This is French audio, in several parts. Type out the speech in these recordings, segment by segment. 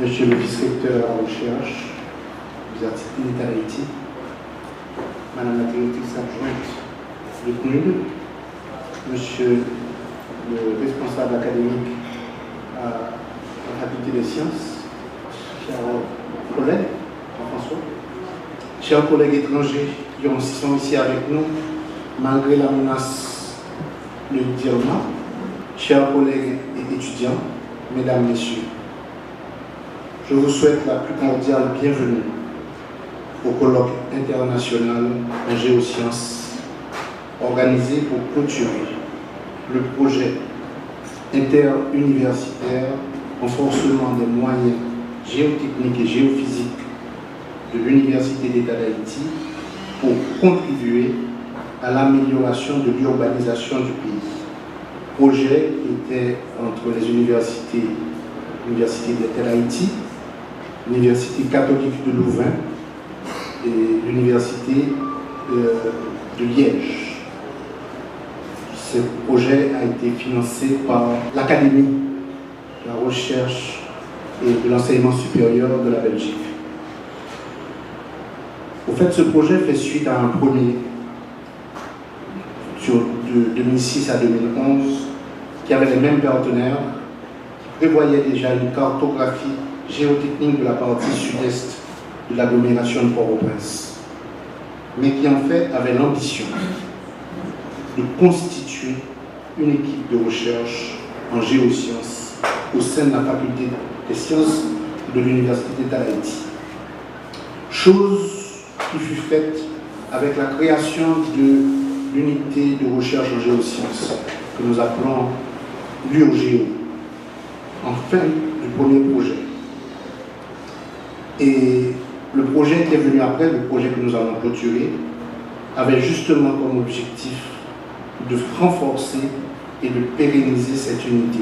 Monsieur le vice-recteur à la recherche des activités d'État d'Haïti, Madame la directrice adjointe du CNUD, Monsieur le responsable académique à la faculté des sciences, chers collègues, Jean-François, chers collègues étrangers qui sont ici avec nous, malgré la menace de l'Irma, chers collègues et étudiants, mesdames, messieurs, je vous souhaite la plus cordiale bienvenue au colloque international en géosciences organisé pour clôturer le projet interuniversitaire renforcement des moyens géotechniques et géophysiques de l'Université d'État d'Haïti pour contribuer à l'amélioration de l'urbanisation du pays. Projet qui était entre les universités d'État d'Haïti, l'Université catholique de Louvain et l'Université de Liège. Ce projet a été financé par l'Académie de la recherche et de l'enseignement supérieur de la Belgique. Au fait, ce projet fait suite à un premier de 2006 à 2011 qui avait les mêmes partenaires, qui prévoyait déjà une cartographie géotechnique de la partie sud-est de l'agglomération de Port-au-Prince, mais qui en fait avait l'ambition de constituer une équipe de recherche en géosciences au sein de la faculté des sciences de l'Université d'État d'Haïti. Chose qui fut faite avec la création de l'unité de recherche en géosciences que nous appelons l'URGEO, en fin du premier projet. Et le projet qui est venu après, le projet que nous allons clôturer, avait justement comme objectif de renforcer et de pérenniser cette unité.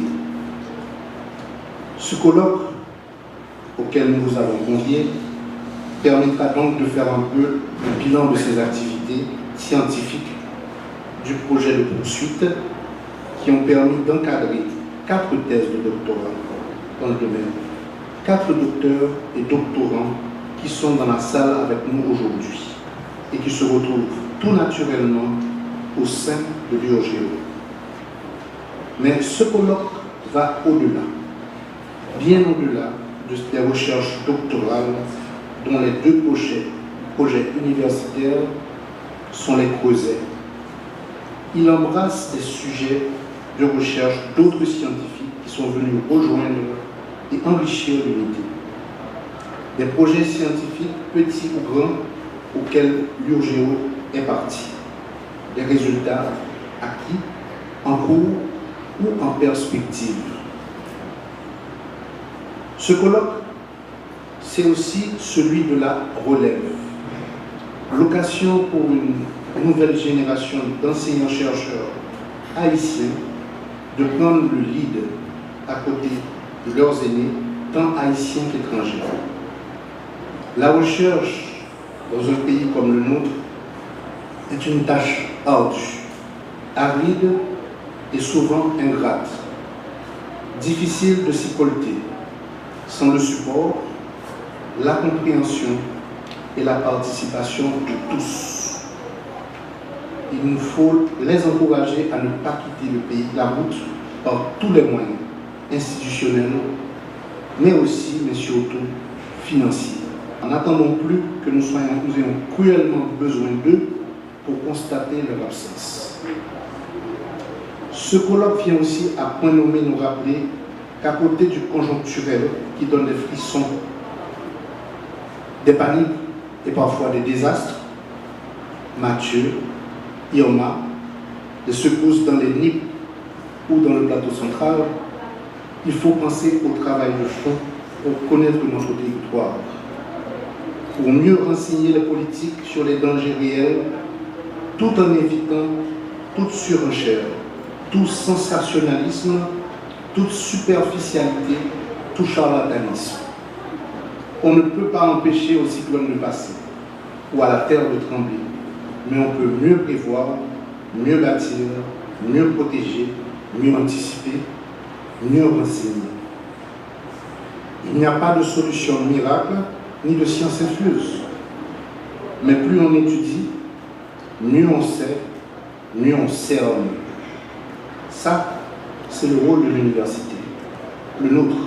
Ce colloque auquel nous vous avons convié permettra donc de faire un peu le bilan de ces activités scientifiques du projet de poursuite qui ont permis d'encadrer 4 thèses de doctorat dans le domaine. 4 docteurs et doctorants qui sont dans la salle avec nous aujourd'hui et qui se retrouvent tout naturellement au sein de l'URGEO. Mais ce colloque va au-delà, bien au-delà des recherches doctorales dont les 2 projets universitaires sont les creusets. Il embrasse des sujets de recherche d'autres scientifiques qui sont venus rejoindre et enrichir l'unité. Des projets scientifiques, petits ou grands, auxquels l'URGEO est parti. Des résultats acquis, en cours ou en perspective. Ce colloque, c'est aussi celui de la relève. L'occasion pour une nouvelle génération d'enseignants-chercheurs haïtiens de prendre le lead à côté de leurs aînés, tant haïtiens qu'étrangers. La recherche dans un pays comme le nôtre est une tâche ardue, aride et souvent ingrate, difficile de s'y colter, sans le support, la compréhension et la participation de tous. Il nous faut les encourager à ne pas quitter le pays, la route, par tous les moyens institutionnels, mais aussi, mais surtout, financiers. N'attendons plus que nous ayons cruellement besoin d'eux pour constater leur absence. Ce colloque vient aussi à point nommé nous rappeler qu'à côté du conjoncturel qui donne des frissons, des paniques et parfois des désastres, Mathieu, Irma, des secousses dans les nids ou dans le plateau central, il faut penser au travail de fond pour connaître notre territoire, pour mieux renseigner les politiques sur les dangers réels, tout en évitant toute surenchère, tout sensationnalisme, toute superficialité, tout charlatanisme. On ne peut pas empêcher au cyclone de passer ou à la terre de trembler, mais on peut mieux prévoir, mieux bâtir, mieux protéger, mieux anticiper, mieux renseigner. Il n'y a pas de solution miracle ni de science infuse. Mais plus on étudie, mieux on sait, mieux on cerne. Ça, c'est le rôle de l'université, le nôtre.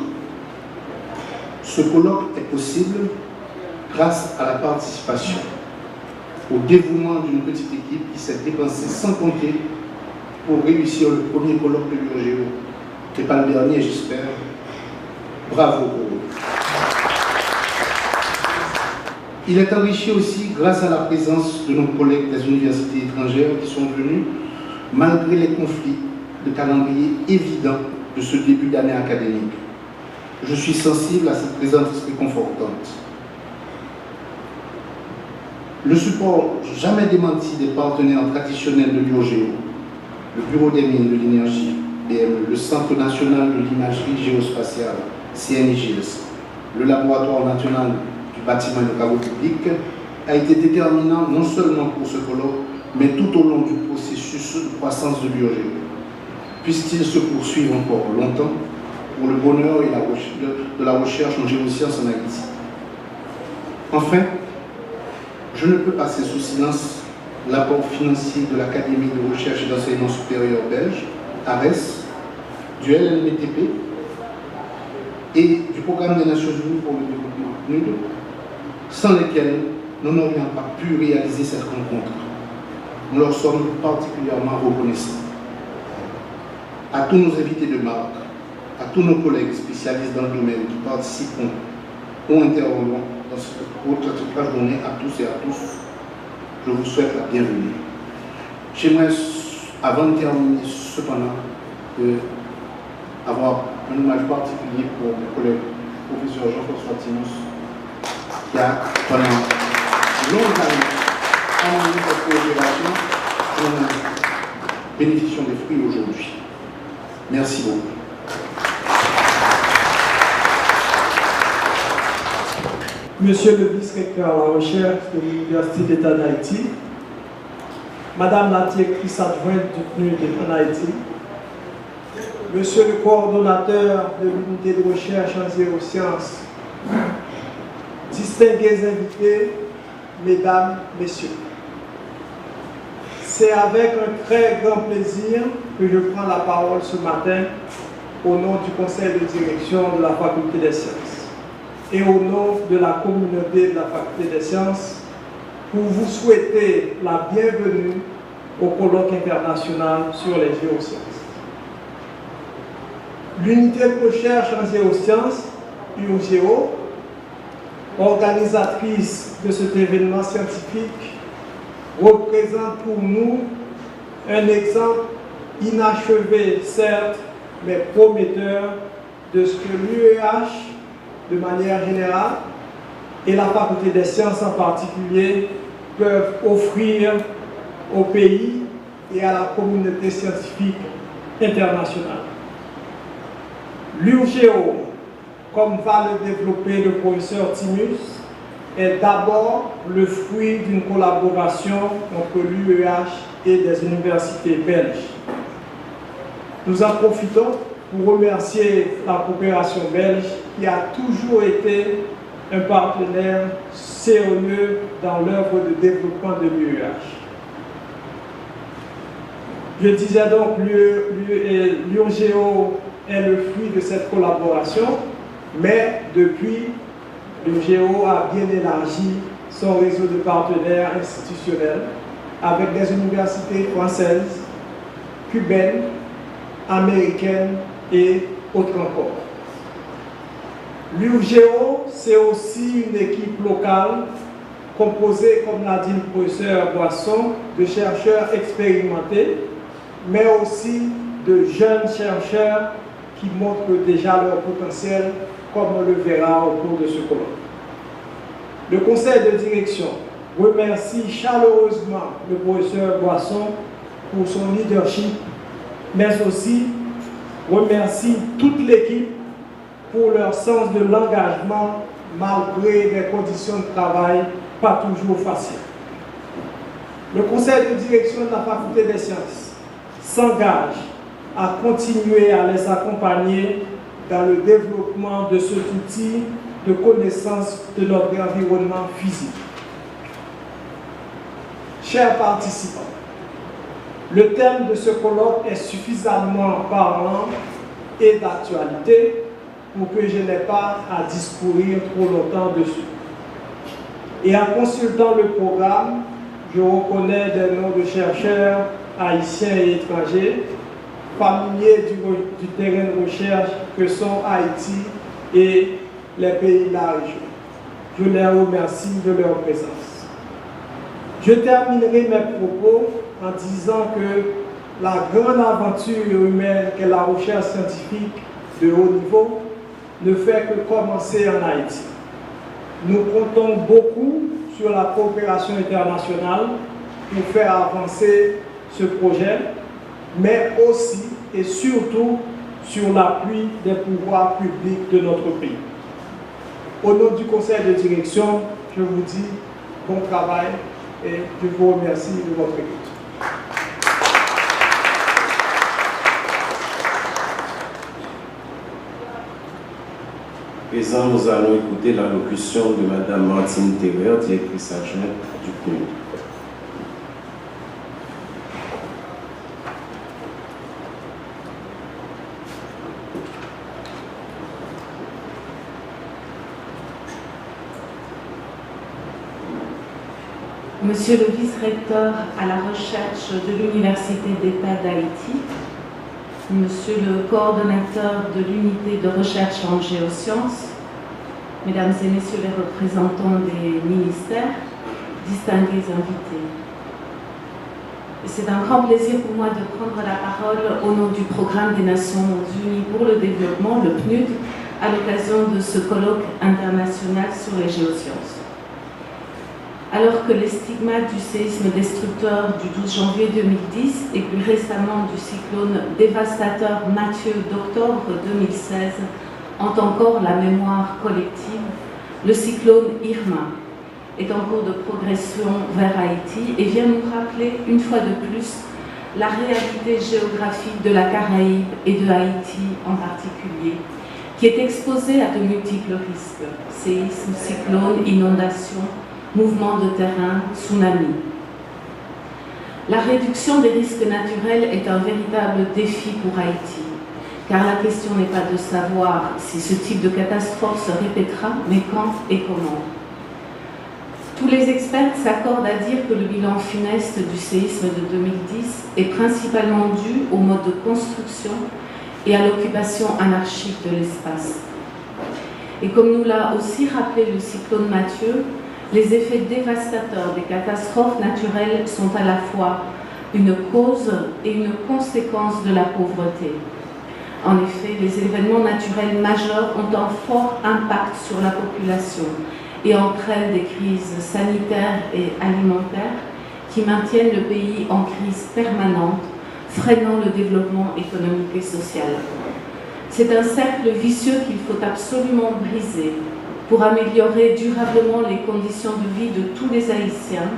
Ce colloque est possible grâce à la participation, au dévouement d'une petite équipe qui s'est dépensée sans compter pour réussir le premier colloque de l'URGEO, et pas le dernier, j'espère. Bravo pour eux. Il est enrichi aussi grâce à la présence de nos collègues des universités étrangères qui sont venus, malgré les conflits de calendrier évidents de ce début d'année académique. Je suis sensible à cette présence réconfortante. Le support jamais démenti des partenaires traditionnels de l'URGEO, le Bureau des mines de l'énergie, BME, le Centre national de l'imagerie géospatiale, CNIGS, le Laboratoire national du bâtiment et des travaux publics, a été déterminant non seulement pour ce colloque, mais tout au long du processus de croissance de l'URGEO. Puisse-t-il se poursuivre encore longtemps pour le bonheur et de la recherche en géosciences en Haïti. Enfin, je ne peux passer sous silence l'apport financier de l'Académie de recherche et d'enseignement supérieur belge, ARES, du LNBTP et du Programme des Nations Unies pour le développement, PNUD, sans lesquels nous n'aurions pas pu réaliser cette rencontre. Nous leur sommes particulièrement reconnaissants. À tous nos invités de marque, à tous nos collègues spécialistes dans le domaine qui participeront ou interviendront dans cette journée, à tous et à tous, je vous souhaite la bienvenue. J'aimerais, avant de terminer, cependant, avoir un hommage particulier pour mon collègue, le professeur Jean-François Tinous, qui a, pendant longtemps, amené cette coopération, dont nous bénéficions des fruits aujourd'hui. Merci beaucoup. Monsieur le vice-recteur à la recherche de l'Université d'État d'Haïti, Madame la directrice adjointe du PNUD en Haïti, Monsieur le coordonnateur de l'unité de recherche en géosciences, distingués invités, Mesdames, Messieurs. C'est avec un très grand plaisir que je prends la parole ce matin au nom du conseil de direction de la Faculté des sciences et au nom de la communauté de la Faculté des sciences pour vous souhaiter la bienvenue au colloque international sur les géosciences. L'unité de recherche en géosciences, URGEO, organisatrice de cet événement scientifique, représente pour nous un exemple inachevé, certes, mais prometteur de ce que l'UEH, de manière générale, et la Faculté des sciences en particulier, peuvent offrir au pays et à la communauté scientifique internationale. L'URGEO, comme va le développer le professeur Tinous, est d'abord le fruit d'une collaboration entre l'UEH et des universités belges. Nous en profitons pour remercier la coopération belge qui a toujours été un partenaire sérieux dans l'œuvre de développement de l'UEH. Je disais donc l'URGEO est le fruit de cette collaboration, mais depuis, l'URGEO a bien élargi son réseau de partenaires institutionnels avec des universités françaises, cubaines, américaines et autres encore. L'URGEO, c'est aussi une équipe locale composée, comme l'a dit le professeur Boisson, de chercheurs expérimentés, mais aussi de jeunes chercheurs qui montrent déjà leur potentiel, comme on le verra au cours de ce colloque. Le conseil de direction remercie chaleureusement le professeur Boisson pour son leadership, mais aussi remercie toute l'équipe pour leur sens de l'engagement malgré des conditions de travail pas toujours faciles. Le conseil de direction de la Faculté des sciences s'engage à continuer à les accompagner dans le développement de cet outil de connaissance de notre environnement physique. Chers participants, le thème de ce colloque est suffisamment parlant et d'actualité pour que je n'ai pas à discourir trop longtemps dessus. Et en consultant le programme, je reconnais des noms de chercheurs haïtiens et étrangers, familiers du terrain de recherche que sont Haïti et les pays de la région. Je les remercie de leur présence. Je terminerai mes propos en disant que la grande aventure humaine qu'est la recherche scientifique de haut niveau ne fait que commencer en Haïti. Nous comptons beaucoup sur la coopération internationale pour faire avancer ce projet, mais aussi et surtout sur l'appui des pouvoirs publics de notre pays. Au nom du conseil de direction, je vous dis bon travail et je vous remercie de votre écoute. Présent, nous allons écouter l'allocution de Mme Martine Terrer, directrice adjointe du PNUD. Monsieur le vice-recteur à la recherche de l'Université d'État d'Haïti, Monsieur le coordonnateur de l'unité de recherche en géosciences, Mesdames et Messieurs les représentants des ministères, distingués invités. C'est un grand plaisir pour moi de prendre la parole au nom du Programme des Nations Unies pour le développement, le PNUD, à l'occasion de ce colloque international sur les géosciences. Alors que les stigmates du séisme destructeur du 12 janvier 2010 et plus récemment du cyclone dévastateur Mathieu d'octobre 2016 ont encore la mémoire collective, le cyclone Irma est en cours de progression vers Haïti et vient nous rappeler une fois de plus la réalité géographique de la Caraïbe et de Haïti en particulier, qui est exposée à de multiples risques, séismes, cyclones, inondations, mouvements de terrain, tsunami. La réduction des risques naturels est un véritable défi pour Haïti, car la question n'est pas de savoir si ce type de catastrophe se répétera, mais quand et comment. Tous les experts s'accordent à dire que le bilan funeste du séisme de 2010 est principalement dû au mode de construction et à l'occupation anarchique de l'espace. Et comme nous l'a aussi rappelé le cyclone Mathieu, les effets dévastateurs des catastrophes naturelles sont à la fois une cause et une conséquence de la pauvreté. En effet, les événements naturels majeurs ont un fort impact sur la population et entraînent des crises sanitaires et alimentaires qui maintiennent le pays en crise permanente, freinant le développement économique et social. C'est un cercle vicieux qu'il faut absolument briser pour améliorer durablement les conditions de vie de tous les Haïtiens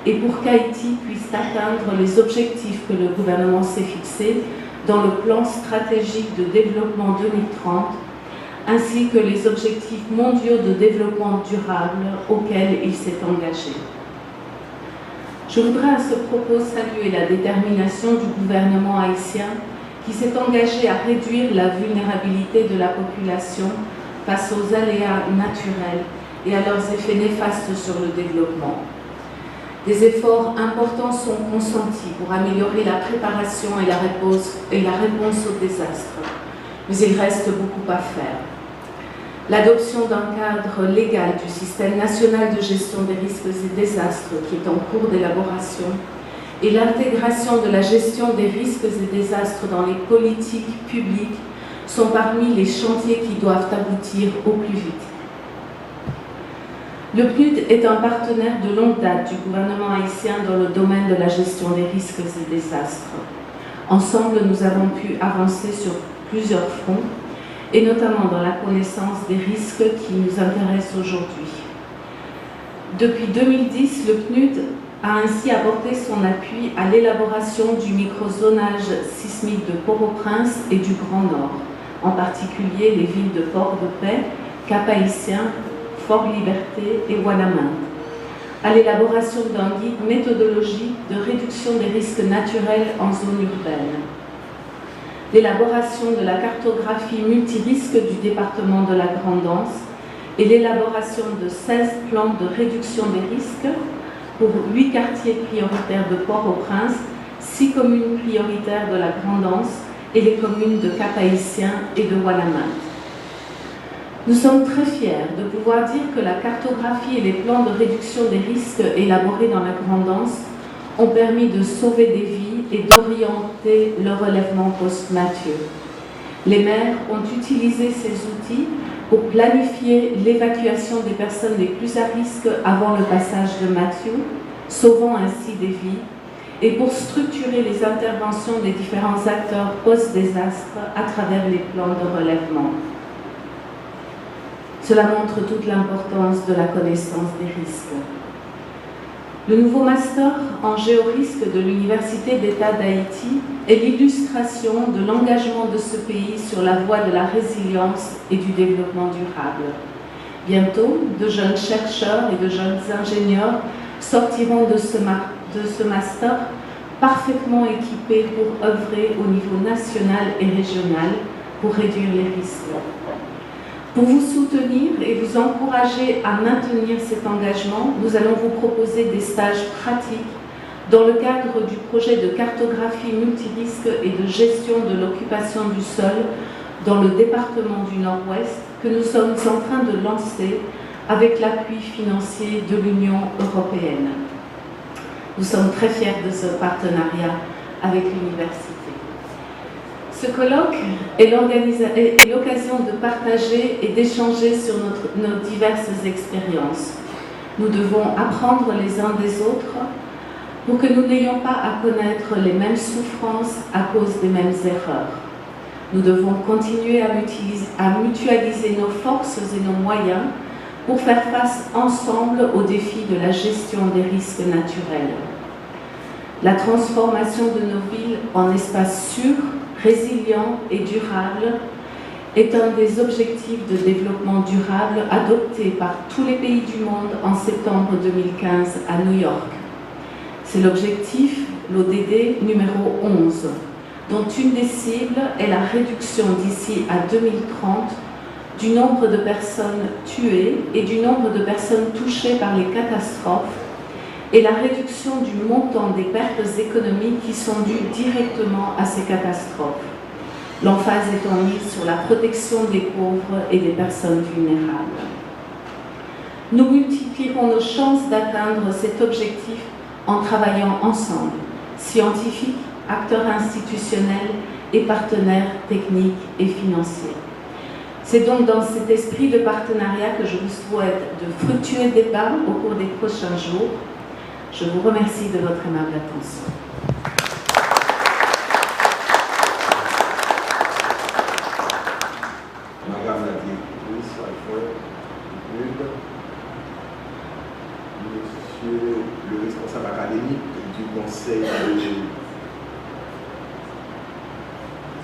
et pour qu'Haïti puisse atteindre les objectifs que le gouvernement s'est fixés dans le plan stratégique de développement 2030, ainsi que les objectifs mondiaux de développement durable auxquels il s'est engagé. Je voudrais à ce propos saluer la détermination du gouvernement haïtien qui s'est engagé à réduire la vulnérabilité de la population face aux aléas naturels et à leurs effets néfastes sur le développement. Des efforts importants sont consentis pour améliorer la préparation et la réponse aux désastres, mais il reste beaucoup à faire. L'adoption d'un cadre légal du système national de gestion des risques et désastres qui est en cours d'élaboration et l'intégration de la gestion des risques et désastres dans les politiques publiques sont parmi les chantiers qui doivent aboutir au plus vite. Le PNUD est un partenaire de longue date du gouvernement haïtien dans le domaine de la gestion des risques et désastres. Ensemble, nous avons pu avancer sur plusieurs fronts, et notamment dans la connaissance des risques qui nous intéressent aujourd'hui. Depuis 2010, le PNUD a ainsi apporté son appui à l'élaboration du microzonage sismique de Port-au-Prince et du Grand Nord, en particulier les villes de Port-de-Paix, Cap-Haïtien, Fort-Liberté et Ouanaminthe, à l'élaboration d'un guide méthodologique de réduction des risques naturels en zone urbaine, l'élaboration de la cartographie multirisque du département de la Grand'Anse et l'élaboration de 16 plans de réduction des risques pour 8 quartiers prioritaires de Port-au-Prince, 6 communes prioritaires de la Grand'Anse et les communes de Cap-Haïtien et de Ouanaminthe. Nous sommes très fiers de pouvoir dire que la cartographie et les plans de réduction des risques élaborés dans la Grand'Anse ont permis de sauver des vies et d'orienter le relèvement post-Mathieu. Les maires ont utilisé ces outils pour planifier l'évacuation des personnes les plus à risque avant le passage de Mathieu, sauvant ainsi des vies, et pour structurer les interventions des différents acteurs post-désastre à travers les plans de relèvement. Cela montre toute l'importance de la connaissance des risques. Le nouveau master en géorisque de l'Université d'État d'Haïti est l'illustration de l'engagement de ce pays sur la voie de la résilience et du développement durable. Bientôt, de jeunes chercheurs et de jeunes ingénieurs sortiront de ce master parfaitement équipés pour œuvrer au niveau national et régional pour réduire les risques. Pour vous soutenir et vous encourager à maintenir cet engagement, nous allons vous proposer des stages pratiques dans le cadre du projet de cartographie multirisque et de gestion de l'occupation du sol dans le département du Nord-Ouest que nous sommes en train de lancer avec l'appui financier de l'Union européenne. Nous sommes très fiers de ce partenariat avec l'université. Ce colloque est l'occasion de partager et d'échanger sur nos diverses expériences. Nous devons apprendre les uns des autres pour que nous n'ayons pas à connaître les mêmes souffrances à cause des mêmes erreurs. Nous devons continuer à mutualiser nos forces et nos moyens pour faire face ensemble aux défis de la gestion des risques naturels. La transformation de nos villes en espaces sûrs, résilients et durables est un des objectifs de développement durable adoptés par tous les pays du monde en septembre 2015 à New York. C'est l'objectif, l'ODD numéro 11, dont une des cibles est la réduction d'ici à 2030 du nombre de personnes tuées et du nombre de personnes touchées par les catastrophes et la réduction du montant des pertes économiques qui sont dues directement à ces catastrophes. L'emphase étant mise sur la protection des pauvres et des personnes vulnérables. Nous multiplierons nos chances d'atteindre cet objectif en travaillant ensemble, scientifiques, acteurs institutionnels et partenaires techniques et financiers. C'est donc dans cet esprit de partenariat que je vous souhaite de fructueux débats au cours des prochains jours. Je vous remercie de votre aimable attention. Madame la directrice, Monsieur le responsable académique du conseil de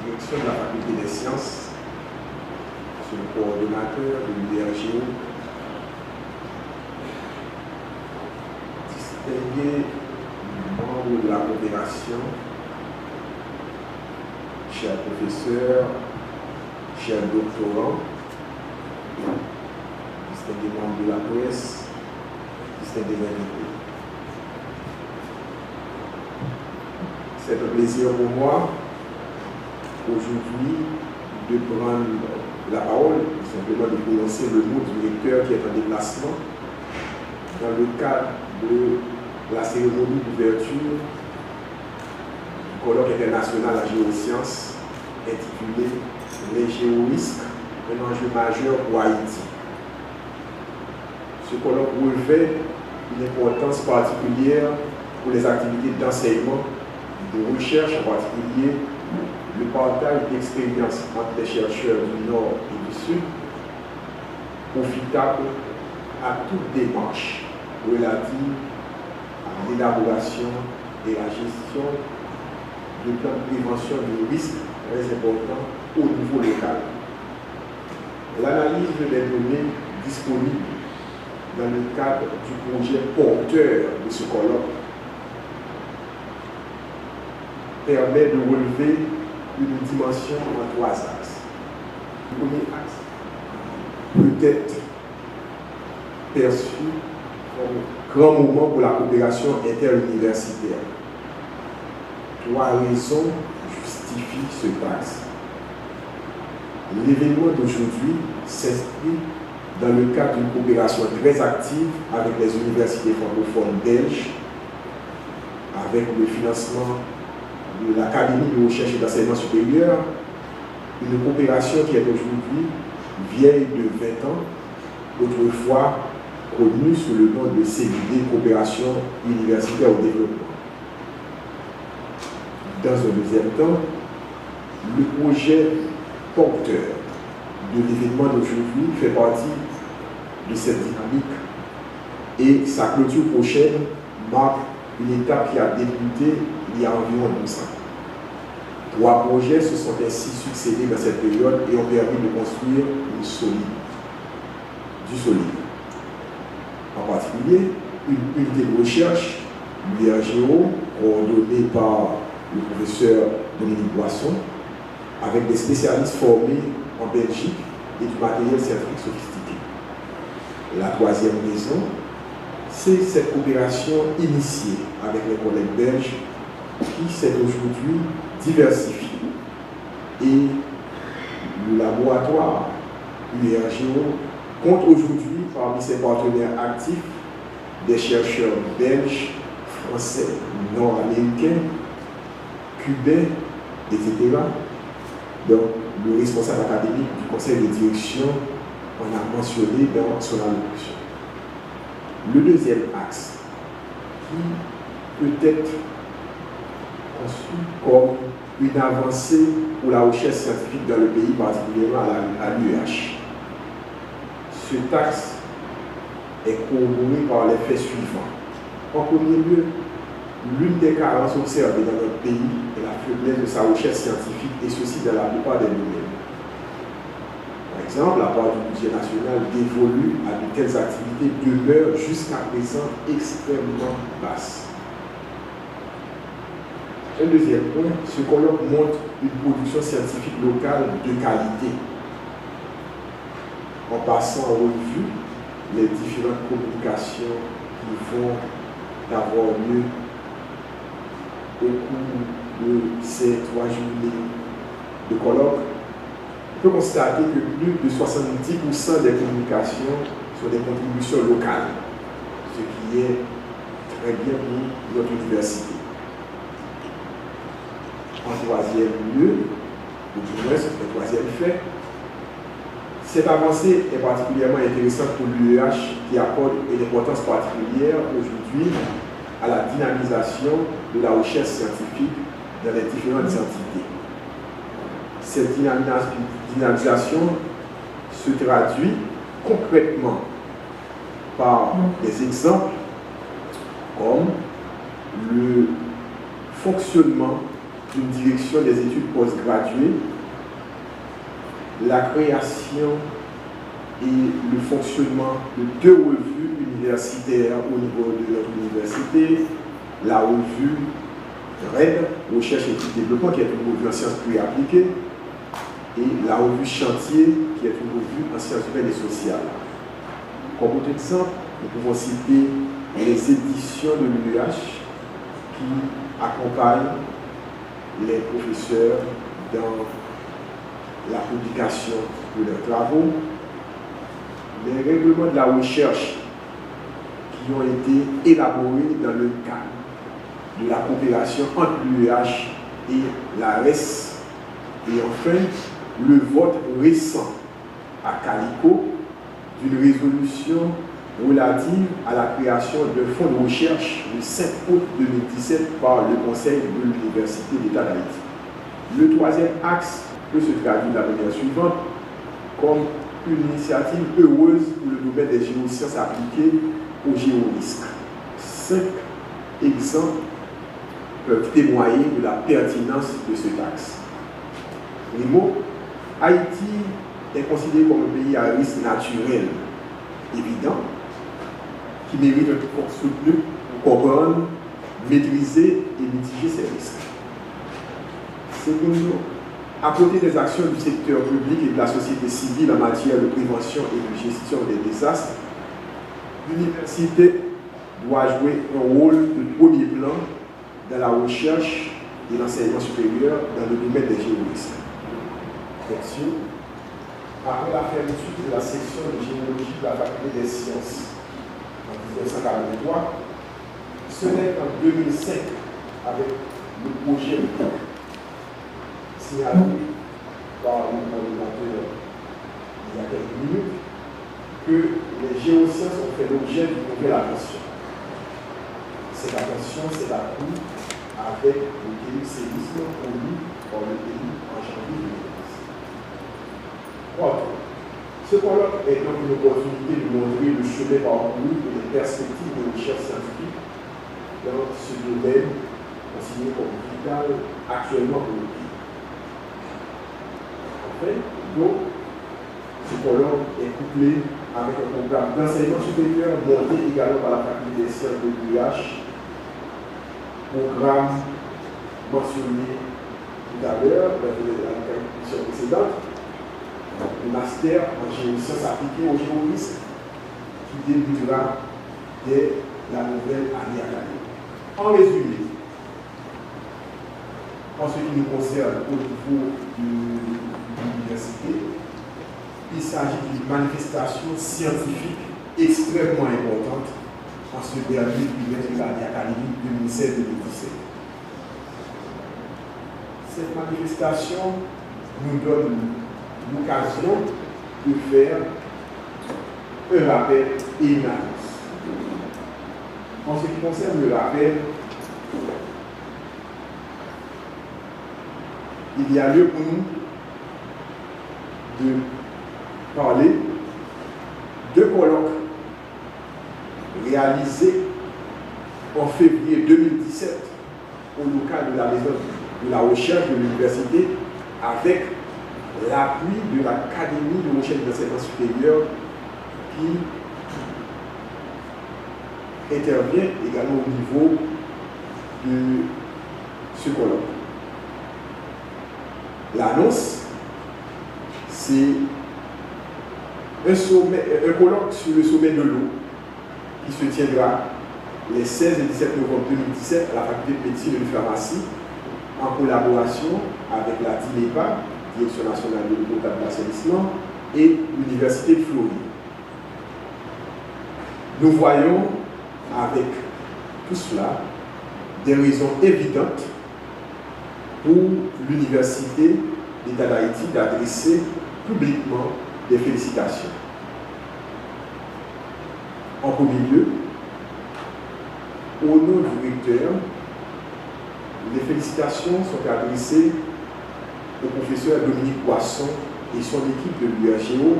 direction de la faculté des sciences, Monsieur le coordonnateur de l'UDRGO, distingués membres de la coopération, chers professeurs, chers doctorants, distingués membres de la presse, distingués invités. C'est un plaisir pour moi aujourd'hui de prendre la parole, simplement de prononcer le mot du recteur qui est en déplacement dans le cadre de la cérémonie d'ouverture du colloque international à géosciences intitulé Les géorisques, un enjeu majeur pour Haïti. Ce colloque revêt une importance particulière pour les activités d'enseignement, de recherche en particulier, le partage d'expériences entre les chercheurs du Nord et du Sud, profitable à toute démarche relative à l'élaboration et la gestion de plan de prévention de risques très important au niveau local. L'analyse des données disponibles dans le cadre du projet porteur de ce colloque permet de relever une dimension en 3 axes. Le premier axe peut être perçu comme grand moment pour la coopération interuniversitaire. 3 raisons justifient ce axe. L'événement d'aujourd'hui s'inscrit dans le cadre d'une coopération très active avec les universités francophones belges, avec le financement de l'Académie de recherche et d'enseignement supérieur, une coopération qui est aujourd'hui vieille de 20 ans, autrefois connue sous le nom de CUD, Coopération universitaire au développement. Dans un deuxième temps, le projet porteur de l'événement d'aujourd'hui fait partie de cette dynamique et sa clôture prochaine marque une étape qui a débuté il y a environ 12 ans. 3 projets se sont ainsi succédés dans cette période et ont permis de construire du solide. En particulier, une unité de recherche, l'URGO, coordonnée par le professeur Dominique Boisson, avec des spécialistes formés en Belgique et du matériel scientifique sophistiqué. La 3e raison, c'est cette coopération initiée avec les collègues belges qui s'est aujourd'hui diversifiée. Et le laboratoire URGO compte aujourd'hui parmi ses partenaires actifs des chercheurs belges, français, nord-américains, cubains, etc. Donc, le responsable académique du conseil de direction en a mentionné dans son allocution. Le deuxième axe, qui peut être conçu comme une avancée pour la recherche scientifique dans le pays, particulièrement à l'UH. Cet axe est corroboré par les faits suivants. En premier lieu, l'une des carences observées dans notre pays est la faiblesse de sa recherche scientifique, et ceci dans la plupart des domaines. Par exemple, la part du budget national dévolu à de telles activités demeure jusqu'à présent extrêmement basse. Un deuxième point, ce colloque montre une production scientifique locale de qualité. En passant en revue les différentes communications qui vont avoir lieu au cours de ces 3 journées de colloque, on peut constater que plus de 70% des communications sont des contributions locales, ce qui est très bien pour notre université. En 3e lieu, ou du moins c'est le 3e fait, cette avancée est particulièrement intéressante pour l'UEH qui accorde une importance particulière aujourd'hui à la dynamisation de la recherche scientifique dans les différentes entités. Cette dynamisation se traduit concrètement par des exemples comme le fonctionnement d'une direction des études postgraduées, la création et le fonctionnement de 2 revues universitaires au niveau de notre université, la revue RED, Recherche et Développement, qui est une revue en sciences plus appliquées, et la revue Chantier, qui est une revue en sciences humaines et sociales. Comme autre exemple, nous pouvons citer les éditions de l'UEH qui accompagnent les professeurs dans la publication de leurs travaux, les règlements de la recherche qui ont été élaborés dans le cadre de la coopération entre l'UEH et l'ARES, et enfin le vote récent à Calico d'une résolution relative à la création d'un fonds de recherche le 5 août 2017 par le Conseil de l'Université d'État d'Haïti. Le 3e axe peut se traduire de la manière suivante comme une initiative heureuse pour le domaine des géosciences appliquées au géorisque. 5 exemples peuvent témoigner de la pertinence de ce taxe. Primo, Haïti est considéré comme un pays à risque naturel évident qui mérite un effort soutenu pour comprendre, maîtriser et mitiger ces risques. Secondo, à côté des actions du secteur public et de la société civile en matière de prévention et de gestion des désastres, l'université doit jouer un rôle de premier plan dans la recherche et l'enseignement supérieur dans le domaine des géorisques. Après la fermeture de la section de géologie de la faculté des sciences en 1943, ce n'est qu'en 2005, avec le projet signalé par le coordinateur il y a quelques minutes, que les géosciences ont fait l'objet d'une nouvelle attention. Cette attention s'est accrue avec le terrible séisme connu par le pays en janvier 2010. Ce colloque est donc une opportunité de montrer le chemin parcouru et les perspectives de recherche scientifique dans ce domaine considéré comme vital actuellement pour le pays. Enfin, donc, ce colloque est couplé avec un programme d'enseignement supérieur monté également par la faculté des sciences de l'UH, programme mentionné tout à l'heure dans la question précédente, le master en géosciences appliquées aux géorisques qui débutera dès la nouvelle année académique. En résumé, en ce qui nous concerne au niveau de l'université, il s'agit d'une manifestation scientifique extrêmement importante en ce dernier trimestre de l'année académique 2016-2017. Cette manifestation nous donne l'occasion de faire un rappel et une annonce. En ce qui concerne le rappel, il y a lieu pour nous de parler de colloques réalisés en février 2017 au local de la maison de la recherche de l'université avec l'appui de l'Académie de recherche et d'enseignement supérieur qui intervient également au niveau de ce colloque. L'annonce, c'est un colloque sur le sommet de l'eau qui se tiendra les 16 et 17 novembre 2017 à la faculté de médecine et de pharmacie en collaboration avec la DINEPA, Direction nationale de l'eau potable et de l'assainissement, et l'Université de Floride. Nous voyons avec tout cela des raisons évidentes pour l'Université d'État d'Haïti d'adresser publiquement des félicitations. En premier lieu, au nom du recteur, les félicitations sont adressées au professeur Dominique Poisson et son équipe de l'URGO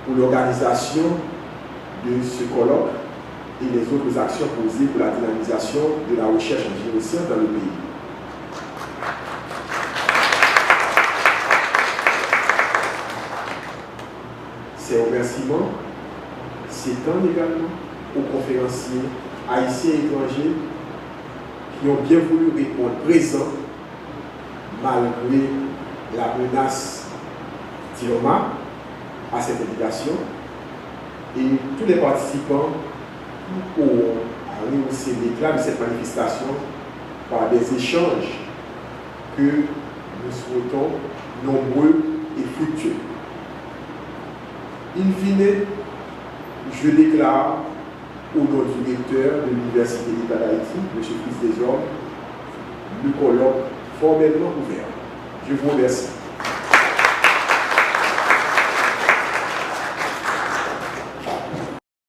pour l'organisation de ce colloque et les autres actions posées pour la dynamisation de la recherche en géosciences dans le pays. Ces remerciements s'étendent également aux conférenciers haïtiens et étrangers qui ont bien voulu répondre présents malgré la menace d'Irma à cette invitation, et tous les participants auront rehaussé l'éclat de cette manifestation par des échanges que nous souhaitons nombreux et fructueux. In fine, je déclare au nom du recteur de l'Université d'État d'Haïti, M. Fils Desormes, le colloque formellement ouvert. Je vous remercie.